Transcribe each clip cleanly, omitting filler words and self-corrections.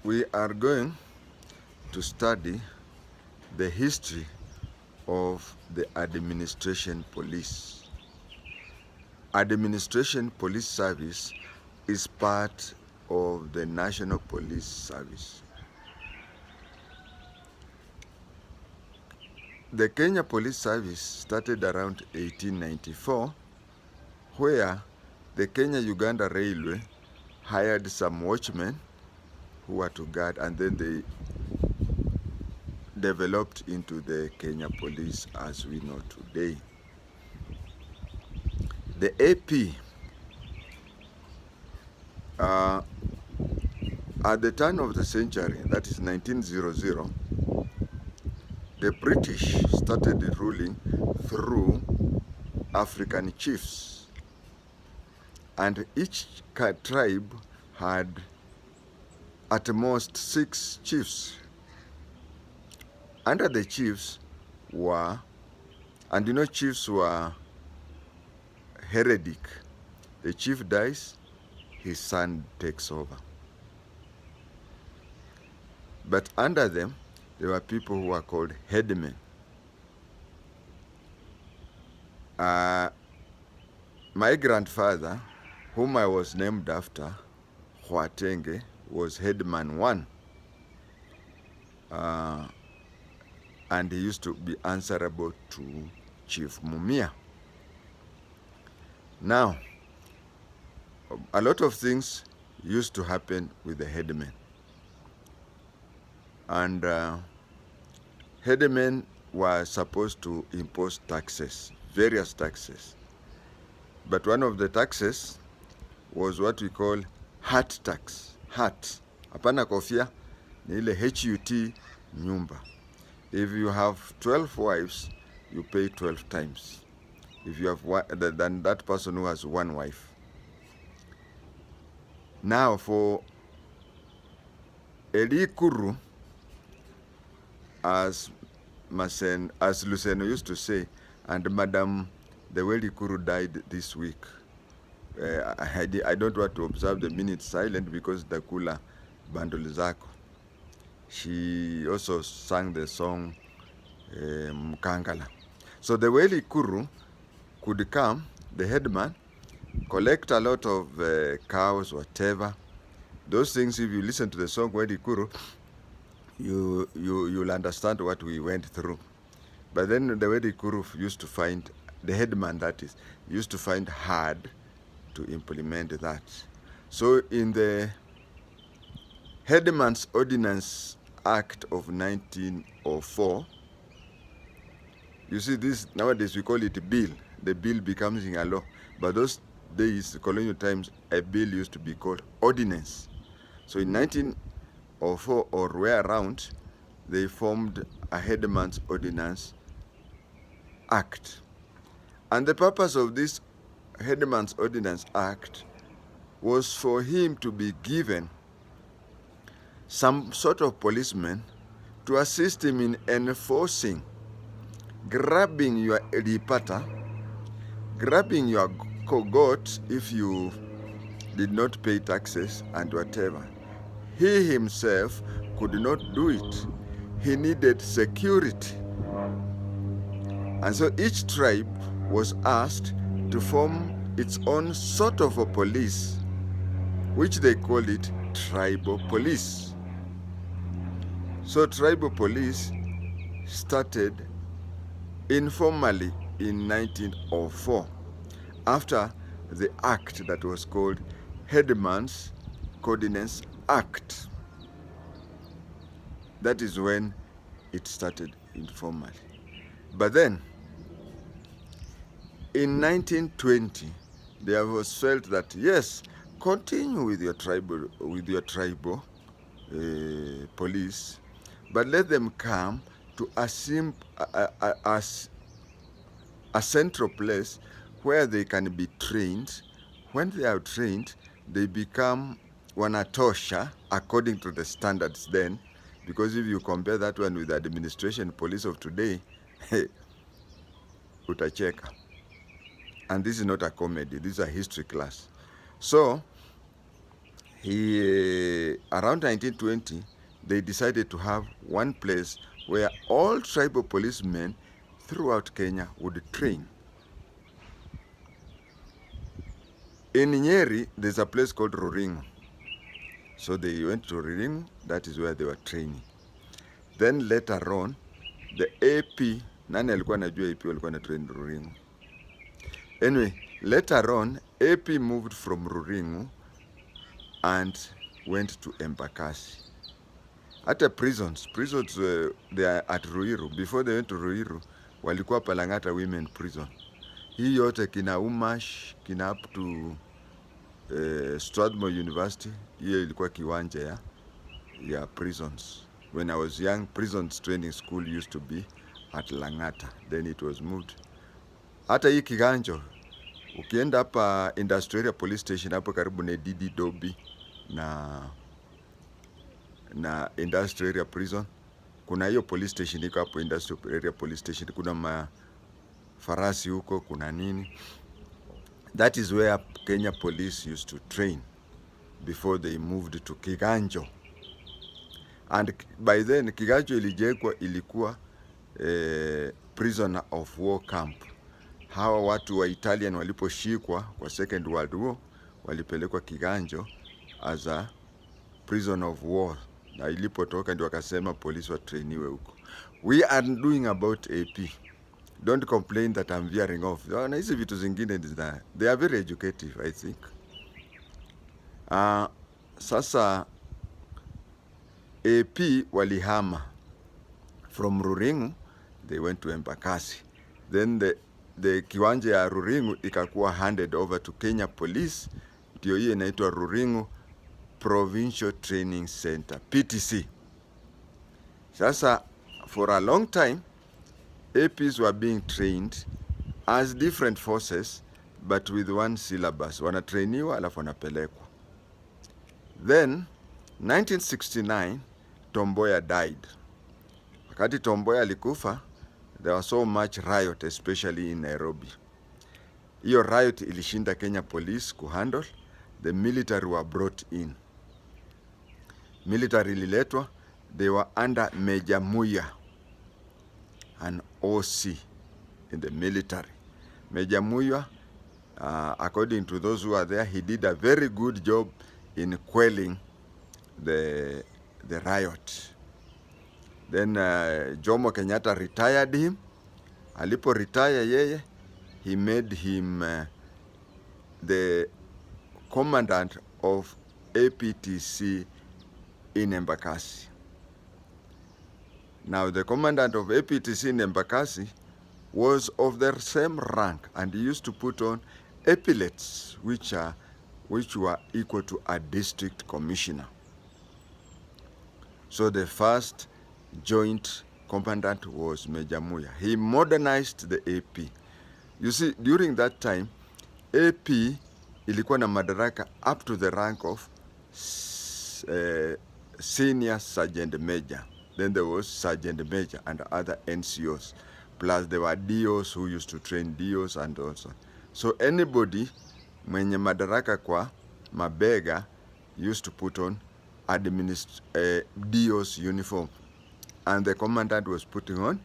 we are going to study the history of the administration police. Administration Police Service is part of the National Police Service. The Kenya Police Service started around 1894, where the Kenya-Uganda Railway hired some watchmen who were to guard, and then they developed into the Kenya Police as we know today. The AP, at the turn of the century, that is 1900, the British started ruling through African chiefs, and each tribe had at most 6 chiefs. Under the chiefs were, and chiefs were heredic. The chief dies, his son takes over. But under them, there were people who were called headmen. My grandfather, whom I was named after, KHWATENGE, was headman 1. And he used to be answerable to Chief Mumia. Now, a lot of things used to happen with the headmen. And headmen were supposed to impose taxes, various taxes. But one of the taxes was what we call hat tax. Hat. Hapana kofia, ni ile HUT nyumba. If you have 12 wives, you pay 12 times. If you have one, than that person who has 1 wife. Now for Elikuru, as Luceno used to say, and Madam the Elikuru died this week. I don't want to observe the minute silent because Dakula Bandolizako. She also sang the song Mkangala. So the Elikuru could come, the headman, collect a lot of cows, whatever. Those things, if you listen to the song Elikuru, you'll understand what we went through. But then the Elikuru used to find, the headman that is, used to find hard to implement that. So in the Headman's Ordinance Act of 1904, you see this, nowadays we call it a bill. The bill becomes a law. But those days, colonial times, a bill used to be called ordinance. So in 1904 or where around, they formed a Headman's Ordinance Act. And the purpose of this Headman's Ordinance Act was for him to be given some sort of policeman to assist him in enforcing, grabbing your ripata, grabbing your goat if you did not pay taxes and whatever. He himself could not do it. He needed security. And so each tribe was asked to form its own sort of a police, which they called it tribal police. So tribal police started informally in 1904 after the act that was called Headman's Ordinance Act. That is when it started informally. But then, in 1920, there was felt that yes, continue with your tribal police, but let them come to a central place where they can be trained. When they are trained, they become wanatosha according to the standards then, because if you compare that one with the administration police of today, utacheka. And this is not a comedy, this is a history class. So Around 1920, they decided to have one place where all tribal policemen throughout Kenya would train. In Nyeri, there's a place called Ruringu. So they went to Ruringu, that is where they were training. Then later on, the AP, nani alikuwa najua AP walikuwa na train Ruringu. Anyway, later on, AP moved from Ruringu and went to Embakasi. At the prisons, they are at Ruiru. Before they went to Ruiru, walikuwa Palangata Women Prison. Hii yote kina Umash, kina up to Strathmore University, hiyo ilikuwa kiwanja ya prisons. When I was young, prisons training school used to be at Langata. Then it was moved. Hata hii Kiganjo, ukienda hapa Industrial Police Station hapo karibu na Didi Dobi na Industrial Area Prison, kuna hiyo police station iko hapo Industrial Area Police Station, kuna mafarasi huko, kuna nini. That is where Kenya Police used to train before they moved to Kiganjo. And by then Kiganjo ilikuwa prisoner of war camp. Hawa watu wa Italian waliposhikwa kwa Second World War walipelekwa Kiganjo as a prisoner of war, na ilipotoka ndio wakasema polisi watrainiwe huko. We are doing about AP. Don't complain that I'm veering off. Na hizi vitu zingine they are very educative, I think. Sasa AP walihama from Ruringu, they went to Embakasi. Then the kiwanja ya Ruringu ikakuwa handed over to Kenya Police, ndio hiyo inaitwa Ruringu Provincial Training Center, PTC. Sasa for a long time, APs were being trained as different forces but with one syllabus. Wanatrainiwa alafu wanapelekwa. Then 1969 Tomboya died. Wakati Tomboya alikufa, there was so much riot, especially in Nairobi. Hiyo riot ilishinda Kenya Police kuhandle. The military were brought in. Military ililetwa, they were under Major Muya, an OC in the military. Major Muya, according to those who are there, he did a very good job in quelling the riot. Then Jomo Kenyatta retired him. Alipo retire yeye, he made him the commandant of APTC in Embakasi. Now the commandant of APTC in Embakasi was of the same rank, and he used to put on epaulets which were equal to a district commissioner. So the first joint commandant was Major Muya. He modernized the AP. You see, during that time, AP ilikuwa na madaraka up to the rank of senior sergeant major. Then there was sergeant major and other NCOs. Plus there were DOs who used to train DOs and also. So anybody mwenye madaraka kwa mabega used to put on DO's uniform. And the commandant was putting on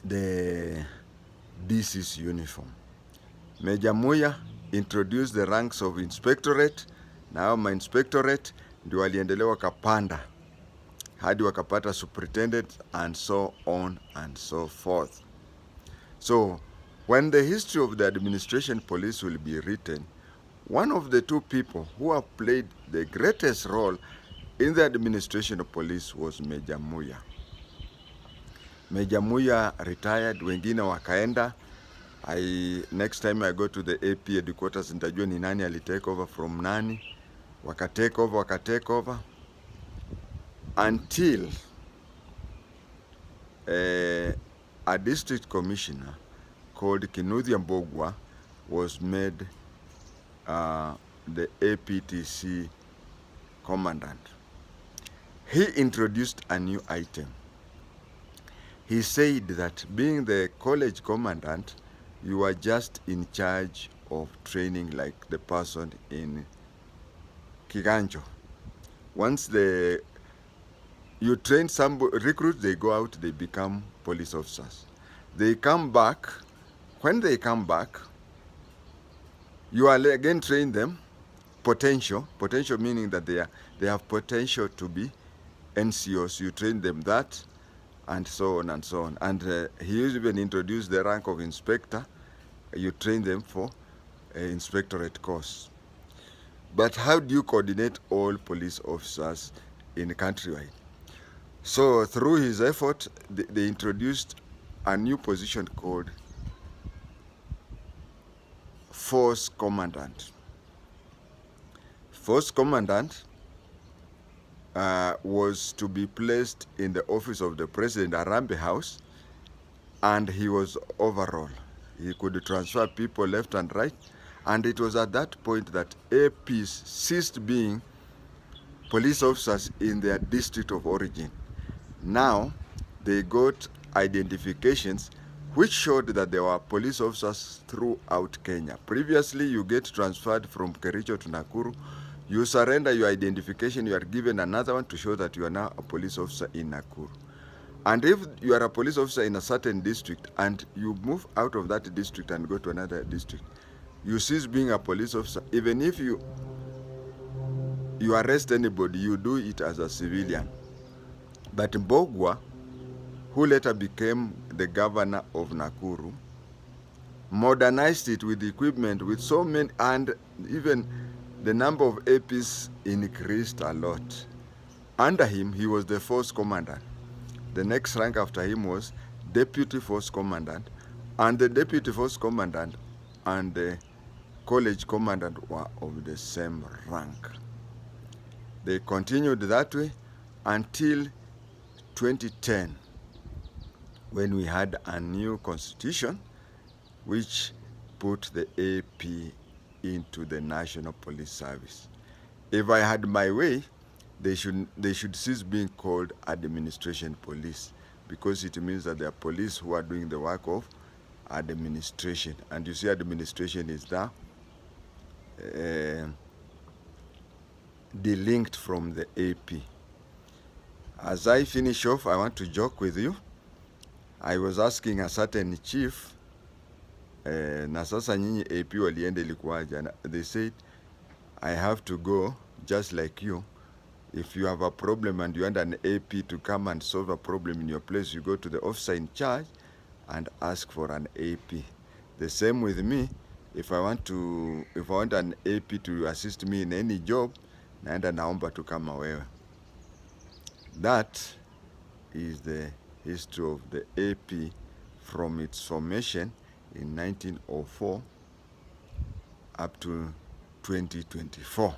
the DC's uniform. Major Muya introduced the ranks of inspectorate. Now my inspectorate ndio waliendelea wakapanda hadi wakapata superintendent and so on and so forth. So when the history of the administration police will be written, one of the two people who have played the greatest role in the administration of police was Major Muya. Major Muya retired, wengine wakaenda. Next time I go to the AP headquarters nitajua ni nani alitake over from nani. Wakatake over until a district commissioner called Kinuthia Mbogwa was made the APTC commandant. He introduced a new item. He said that being the college commandant, you are just in charge of training like the person in kiganjo. Once you train some recruits, they go out, they become police officers. They come back. When they come back, you are again train them. Potential meaning that they have potential to be NCOs. You train them that, and so on and so on. And he even introduced the rank of inspector. You train them for inspectorate course. But how do you coordinate all police officers in countrywide? So through his effort, they introduced a new position called Force Commandant. Force Commandant was to be placed in the office of the President, Arambe House, and he was overall. He could transfer people left and right, and it was at that point that APs ceased being police officers in their district of origin. Now, they got identifications which showed that there were police officers throughout Kenya. Previously, you get transferred from Kericho to Nakuru, you surrender your identification, you are given another one to show that you are now a police officer in Nakuru. And if you are a police officer in a certain district and you move out of that district and go to another district, you cease being a police officer. Even if you arrest anybody, you do it as a civilian. But Mbogwa, who later became the governor of Nakuru, modernized it with equipment, with so many, and even the number of APs increased a lot. Under him, he was the force commandant. The next rank after him was deputy force commandant, and the deputy force commandant and the college commandant were of the same rank. They continued that way until 2010, when we had a new constitution which put the AP into the National Police Service. If I had my way, they should cease being called administration police, because it means that they are police who are doing the work of administration. And you see, administration is there, delinked from the AP. As I finish off, I want to joke with you. I was asking a certain chief, na sasa nyinyi AP waliende ilikuwaje? They said, I have to go just like you. If you have a problem and you want an AP to come and solve a problem in your place, you go to the officer in charge and ask for an AP. The same with me. If I want an AP to assist me in any job, naenda naomba tu kama wewe. That is the history of the AP from its formation in 1904 up to 2024.